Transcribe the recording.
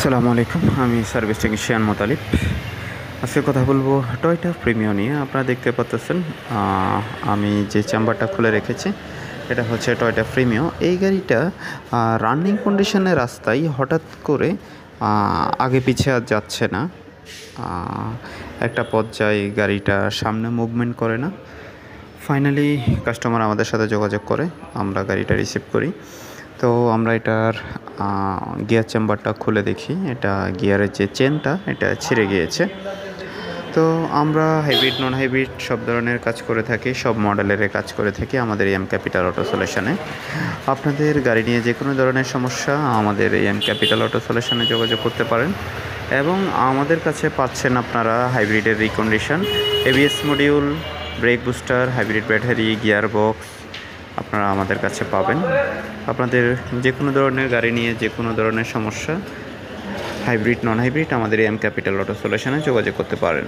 আসসালামু আলাইকুম, আমি সার্ভিস টেকনিশিয়ান মোতালিব। আজকে কথা বলবো টয়োটা প্রিমিও নিয়ে। আপনারা দেখতে পাচ্ছেন আমি যে চেম্বারটা খুলে রেখেছি এটা হচ্ছে টয়োটা প্রিমিও। এই গাড়িটা রানিং কন্ডিশনে রাস্তায় হঠাৎ করে আগে পিছে আর যাচ্ছে না। একটা পর্যায়ে গাড়িটা সামনে মুভমেন্ট করে না। ফাইনালি কাস্টমার আমাদের সাথে যোগাযোগ করে, আমরা গাড়িটা রিসিভ করি। তো আমরা এটার গিয়ার চেম্বারটা খুলে দেখি, এটা গিয়ারের যে চেনটা এটা ছিঁড়ে গিয়েছে। তো আমরা হাইব্রিড নন হাইব্রিড সব ধরনের কাজ করে থাকি, সব মডেলের কাজ করে থাকি আমাদের এম ক্যাপিটাল অটো সলিউশনে। আপনাদের গাড়ি নিয়ে যে কোনো ধরনের সমস্যা আমাদের এম ক্যাপিটাল অটো সলিউশনে যোগাযোগ করতে পারেন। এবং আমাদের কাছে পাচ্ছেন আপনারা হাইব্রিডের recondition, ABS module, brake booster, hybrid battery, gear box আপনারা আমাদের কাছে পাবেন। আপনাদের যে কোনো ধরনের গাড়ি নিয়ে যে কোনো ধরনের সমস্যা হাইব্রিড নন হাইব্রিড আমাদের এম ক্যাপিটাল অটো সলিউশনে যোগাযোগ করতে পারেন।